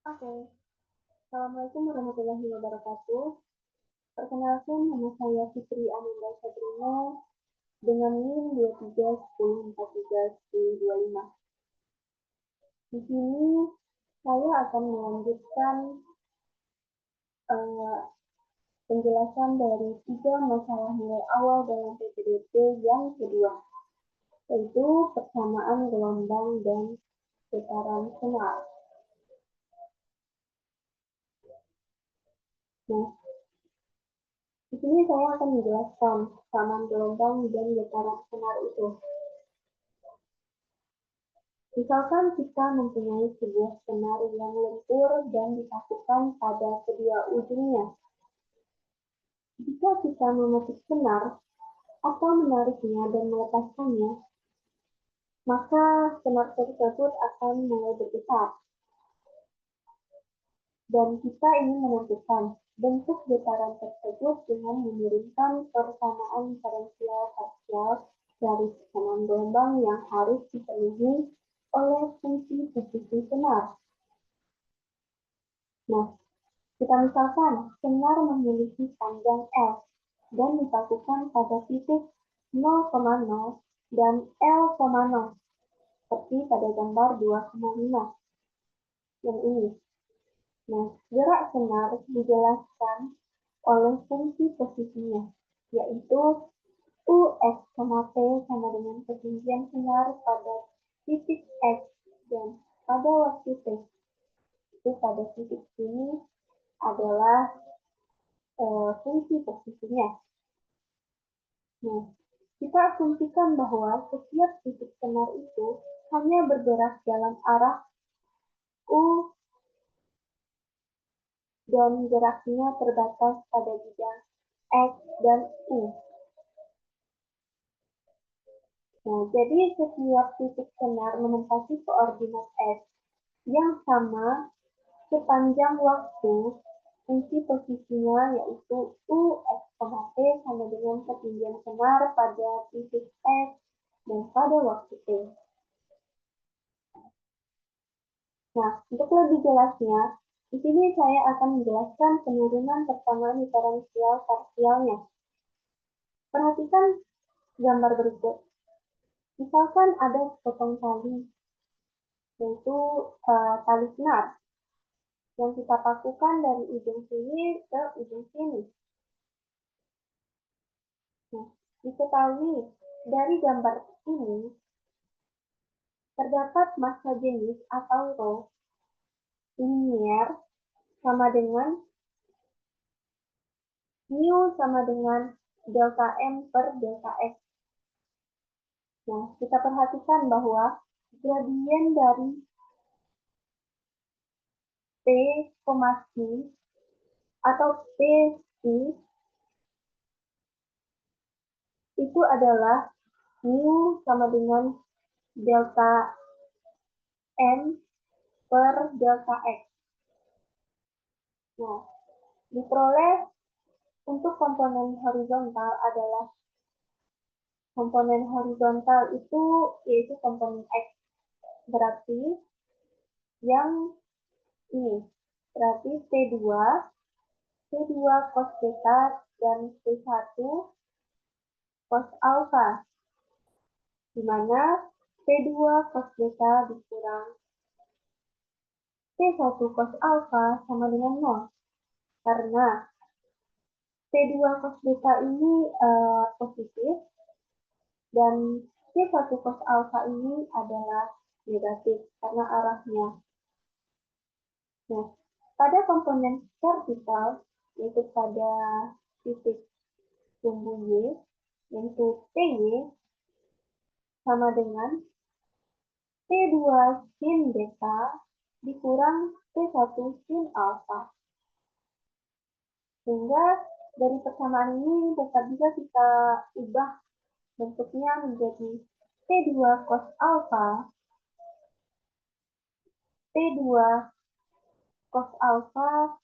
Oke, Assalamualaikum warahmatullahi wabarakatuh. Perkenalkan, nama saya Fitri Ananda Sabrina dengan NIM 2310431025. Di sini saya akan melanjutkan eh, penjelasan dari 3 masalah nilai awal dalam PPDB yang kedua, yaitu persamaan gelombang dan getaran senar. Nah, di sini saya akan menjelaskan persamaan gelombang dan getaran senar itu. Misalkan kita mempunyai sebuah senar yang lentur dan dipakukan pada kedua ujungnya. Jika kita memetik senar atau menariknya dan melepaskannya, maka senar tersebut akan mulai bergetar. Dan kita ingin menentukan bentuk getaran tersebut dengan menurunkan persamaan diferensial parsial dari persamaan gelombang yang harus dipenuhi oleh fungsi posisi senar. Nah, kita misalkan senar memiliki panjang L dan dipakukan pada titik 0,0 dan L,0 seperti pada gambar 2,5 yang ini. Nah, gerak senar dijelaskan oleh fungsi posisinya, yaitu UX, T sama dengan ketinggian senar pada titik X dan pada waktu T. Itu pada titik ini adalah fungsi posisinya. Nah, kita asumsikan bahwa setiap titik senar itu hanya bergerak dalam arah U dan geraknya terbatas pada bidang X dan U. Nah, jadi setiap titik senar menempati koordinat X yang sama sepanjang waktu. Fungsi posisinya yaitu UX, T sama dengan ketinggian senar pada titik X dan pada waktu T. Nah, untuk lebih jelasnya, di sini saya akan menjelaskan penurunan persamaan diferensial parsialnya. Perhatikan gambar berikut. Misalkan ada sepotong tali, yaitu tali senar, yang kita pakukan dari ujung sini ke ujung sini. Nah, diketahui dari gambar ini, terdapat massa jenis atau rho linier sama dengan mu sama dengan delta M per delta X. Nah, kita perhatikan bahwa gradien dari P, Q atau P itu adalah mu sama dengan delta M per delta X. Nah, diperoleh untuk komponen horizontal adalah komponen horizontal itu yaitu komponen X. Berarti yang ini, berarti T2 cos beta dan T1 cos alpha, di mana T2 cos beta dikurang T1 cos alpha sama dengan 0. Karena T2 cos beta ini positif dan T1 cos alpha ini adalah negatif karena arahnya. Nah, pada komponen vertikal, yaitu pada titik sumbu Y, yaitu PY, sama dengan T2 sin beta dikurang T1 sin alpha. Sehingga dari persamaan ini dapat juga kita ubah bentuknya menjadi T2 cos alpha, T2 cos alpha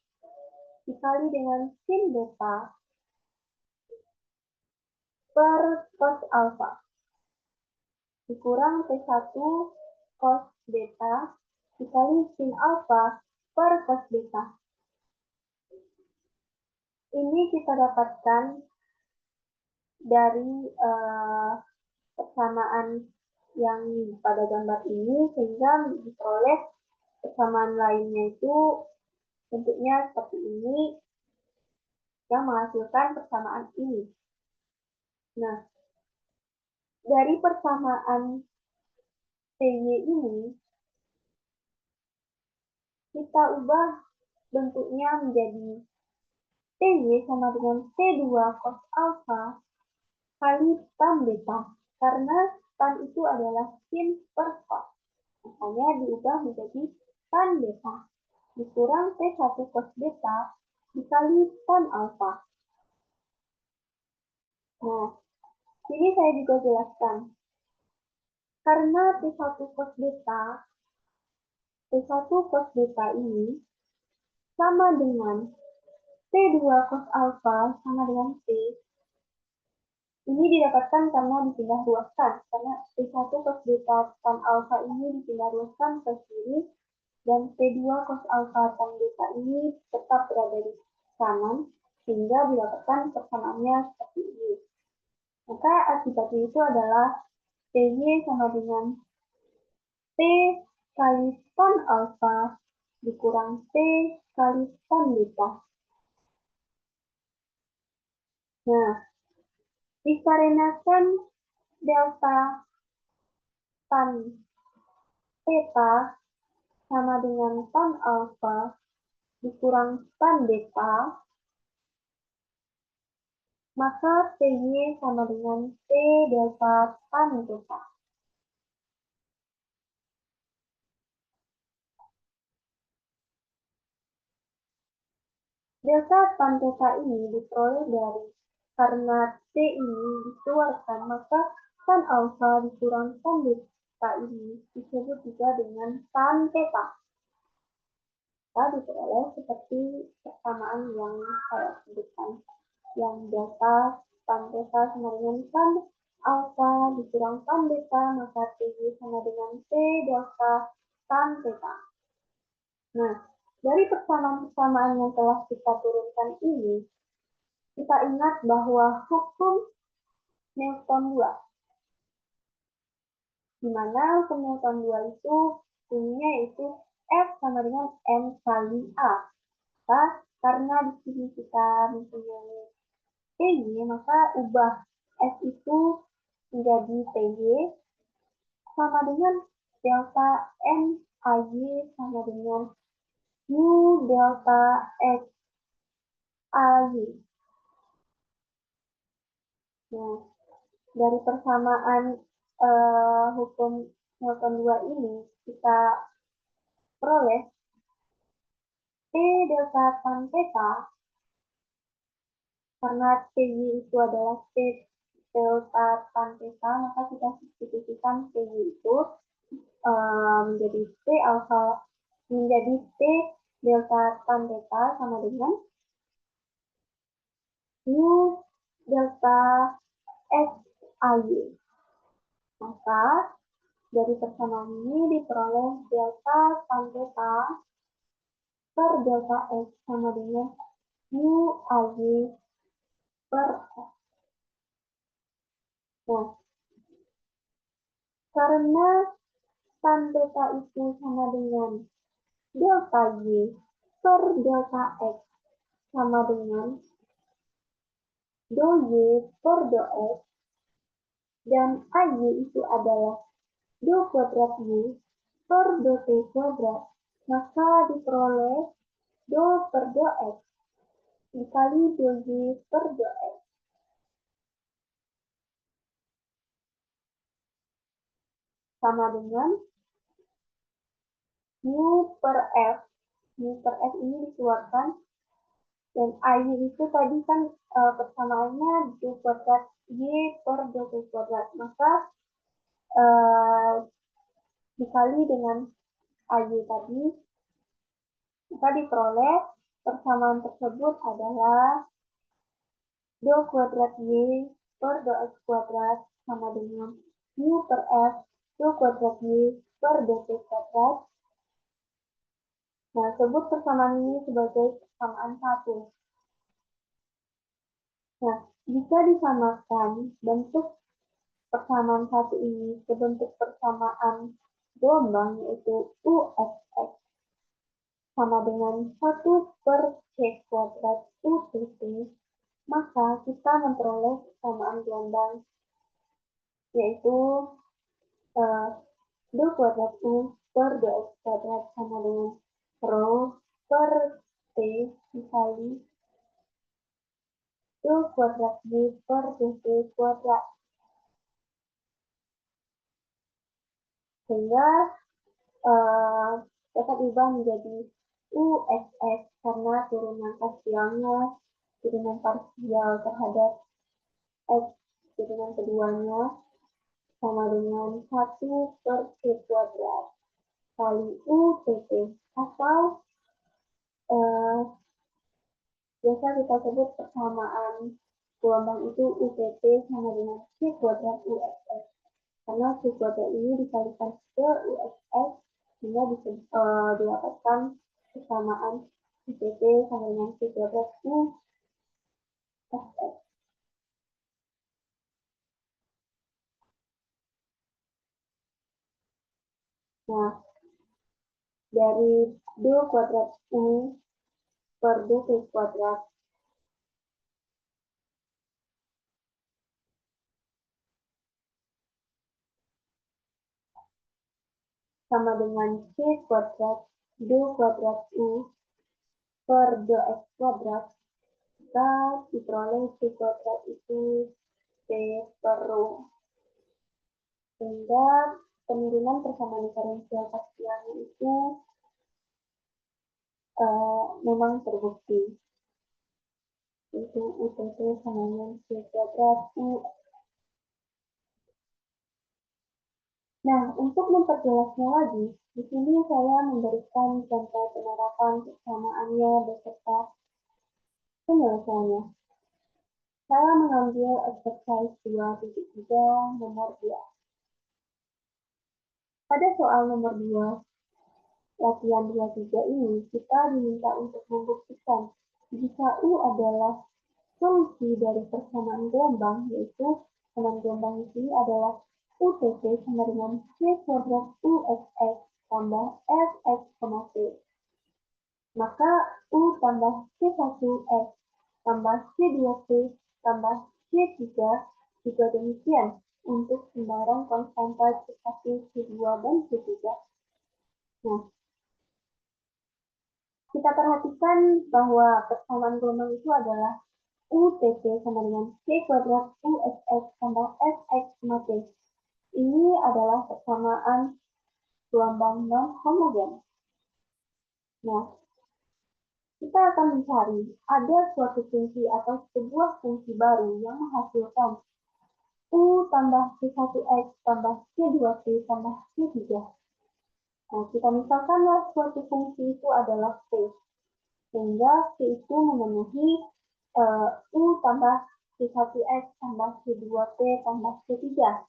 dikali dengan sin beta per cos alpha dikurang T1 cos beta dikali sin alpha per cos beta. Ini kita dapatkan dari persamaan yang pada gambar ini, sehingga diperoleh persamaan lainnya itu bentuknya seperti ini, yang menghasilkan persamaan ini. Nah, dari persamaan TY ini, kita ubah bentuknya menjadi TY sama dengan T2 cos alpha kali tan beta. Karena tan itu adalah sin per cos. Makanya diubah menjadi tan beta dikurang T1 cos beta dikali tan alpha. Nah, ini saya juga jelaskan. Karena T1 cos beta ini sama dengan T2 cos alpha sama dengan T. Ini didapatkan karena dipindah ruaskan. Karena T1 cos beta tan alpha ini dipindah ruaskan ke kiri, dan T2 cos alpha tan beta ini tetap berada di kanan, sehingga didapatkan persamaannya seperti ini. Maka akibatnya itu adalah TY sama dengan T kali tan alpha dikurang T kali tan beta. Nah, dikarenakan delta tan theta sama dengan tan alpha dikurang tan beta, maka TY sama dengan T delta tan theta. Delta tan theta ini diperoleh dari karena T ini dikeluarkan, maka tan alpha dikurang tan beta ini disebut juga dengan tan theta. Kita diperoleh seperti persamaan yang saya sebutkan, yang delta tan theta sama dengan tan alpha dikurang tan beta, maka TY sama dengan T delta tan theta. Nah, dari persamaan-persamaan yang telah kita turunkan ini, kita ingat bahwa hukum Newton 2, di mana hukum Newton 2 itu bunyinya yaitu F sama dengan M kali A. Maka karena di sini kita mempunyai TY, maka ubah F itu menjadi TY sama dengan delta M AY sama dengan U delta X AY. Nah, dari persamaan hukum Newton 2 ini kita peroleh T delta tan theta, karena TY itu adalah T delta tan theta, maka kita substitusikan TY itu menjadi T alpha menjadi T delta tan theta sama dengan U delta X AY. Maka dari persamaan ini diperoleh delta tan theta per delta X sama dengan U AY per X. Nah, karena tan theta itu sama dengan delta Y per delta X sama dengan do Y per do X, dan AY itu adalah do kuadrat Y per do T kuadrat, maka diperoleh do per do X dikali do Y per do X sama dengan U per F. U per F ini dikeluarkan, dan AY itu tadi kan persamaannya do kuadrat Y per do T kuadrat, maka dikali dengan AY tadi, maka diperoleh persamaan tersebut adalah do kuadrat Y per do X kuadrat sama dengan U per F do kuadrat Y per do T kuadrat Nah, sebut persamaan ini sebagai persamaan satu. Nah, jika disamakan bentuk persamaan satu ini ke bentuk persamaan gelombang, yaitu UXX sama dengan 1/C²UTT, maka kita memperoleh persamaan gelombang, yaitu dou kuadrat U per dx kuadrat sama dengan rho per T dikali dou kuadrat V per dt kuadrat. Sehingga dapat diubah menjadi UXX karena turunan parsial terhadap X turunan keduanya sama dengan 1/C² kali UTT, atau biasa kita sebut persamaan gelombang itu UTT sama dengan C² UXX. Karena C² ini dikalikan ke UXX sehingga didapatkan persamaan UTT sama dengan C² UXX. Nah, dari dou kuadrat U per dt kuadrat sama dengan C kuadrat dou kuadrat U per dx kuadrat, kita diperoleh C kuadrat itu C per rho. Sehingga penurunan persamaan diferensial parsialnya itu memang terbukti, yaitu UTT sama dengan C kuadrat U. Nah, untuk memperjelasnya lagi, di sini saya memberikan contoh penerapan persamaannya beserta penyelesaiannya. Saya mengambil exercise 2.3 nomor 2. Pada soal nomor 2, latihan 23 ini, kita diminta untuk membuktikan jika U adalah solusi dari persamaan gelombang, yaitu persamaan gelombang di sini adalah UTT sama dengan C kuadrat UXX tambah FX, T. Maka U tambah C1X tambah C2T tambah C3 juga demikian untuk sembarang konstanta C1, C2, dan C3. Nah, kita perhatikan bahwa persamaan gelombang itu adalah UTT sama dengan C kuadrat UXX tambah FX, T. Ini adalah persamaan gelombang non-homogen. Nah, kita akan mencari ada suatu fungsi atau sebuah fungsi baru yang menghasilkan U tambah C1X tambah C2T tambah C3. Nah, kita misalkanlah suatu fungsi itu adalah C. Sehingga C itu memenuhi U tambah C1X tambah C2T tambah C3.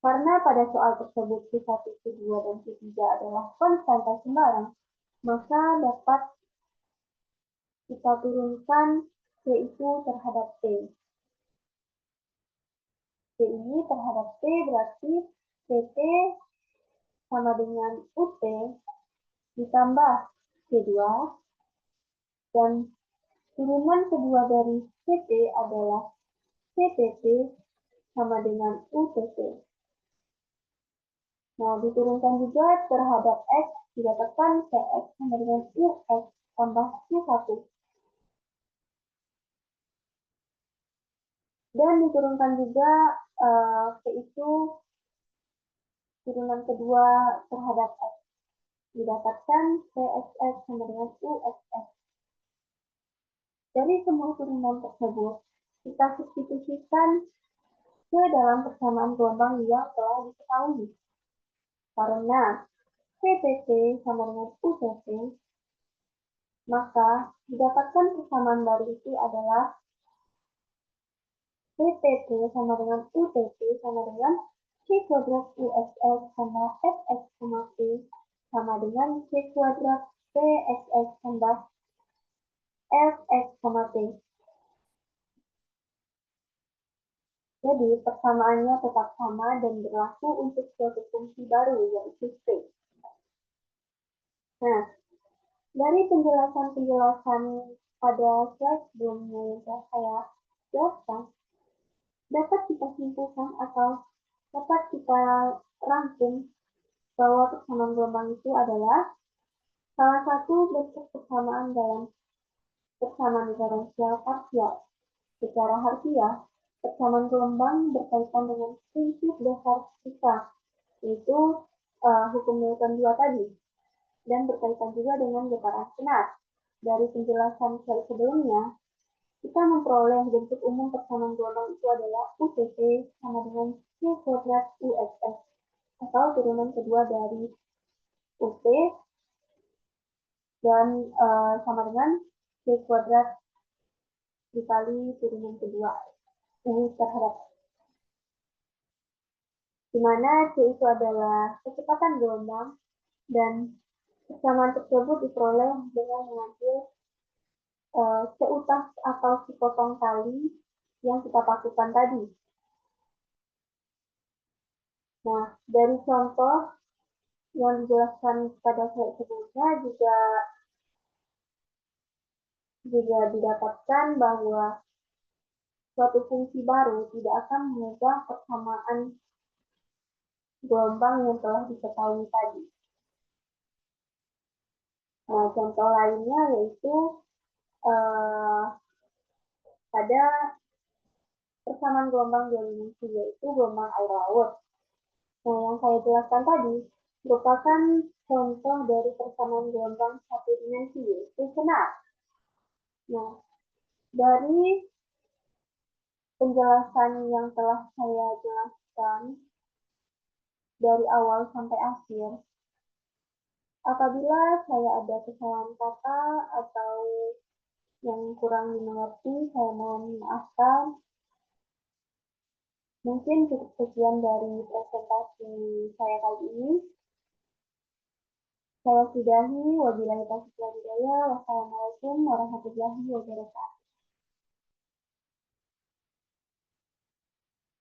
Karena pada soal tersebut C1, C2, dan C3 adalah konstanta sembarang, maka dapat kita turunkan C itu terhadap T. C ini terhadap T berarti CT sama dengan UT ditambah C2, dan turunan kedua dari CT adalah CTT sama dengan UTT. Nah, diturunkan juga terhadap X, didapatkan CX sama dengan UX tambah C1. Dan diturunkan juga yaitu turunan kedua terhadap X. Didapatkan CXX sama dengan UXX. Dari semua turunan tersebut, kita substitusikan ke dalam persamaan gelombang yang telah diketahui. Karena CTT sama dengan UTT, maka didapatkan persamaan baru itu adalah CTT sama dengan UTT sama dengan C kuadrat UXX sama FX, T sama dengan C kuadrat PXX tambah Fx sama T. Jadi, persamaannya tetap sama dan berlaku untuk suatu fungsi baru, yaitu T. Nah, dari penjelasan-penjelasan pada slide sebelumnya yang telah saya jelaskan, dapat kita simpulkan atau dapat kita rangkum bahwa persamaan gelombang itu adalah salah satu bentuk persamaan dalam persamaan diferensial parsial. Secara harfiah, persamaan gelombang berkaitan dengan prinsip dasar fisika, yaitu hukum Newton 2 tadi, dan berkaitan juga dengan getaran sinar. Dari penjelasan slide sebelumnya, kita memperoleh bentuk umum persamaan gelombang itu adalah UTT sama dengan C kuadrat UXS, atau turunan kedua dari UT dan sama dengan C kuadrat dikali turunan kedua U terhadap, di mana C itu adalah kecepatan gelombang dan persamaan tersebut diperoleh dengan mengambil seutas atau sepotong tali yang kita pakukan tadi. Nah, dari contoh yang dijelaskan pada slide sebelumnya juga didapatkan bahwa suatu fungsi baru tidak akan mengubah persamaan gelombang yang telah diketahui tadi. Nah, contoh lainnya yaitu pada persamaan gelombang dua dimensi, yaitu gelombang air laut. Nah, yang saya jelaskan tadi merupakan contoh dari persamaan gelombang satu dimensi, yaitu senar. Nah, dari penjelasan yang telah saya jelaskan dari awal sampai akhir, apabila saya ada kesalahan kata atau yang kurang dimengerti, saya mohon maafkan. Mungkin cukup sekian dari presentasi saya kali ini. Saya sudahi. Wabillahi taufiq wal hidayah. Wassalamualaikum warahmatullahi wabarakatuh.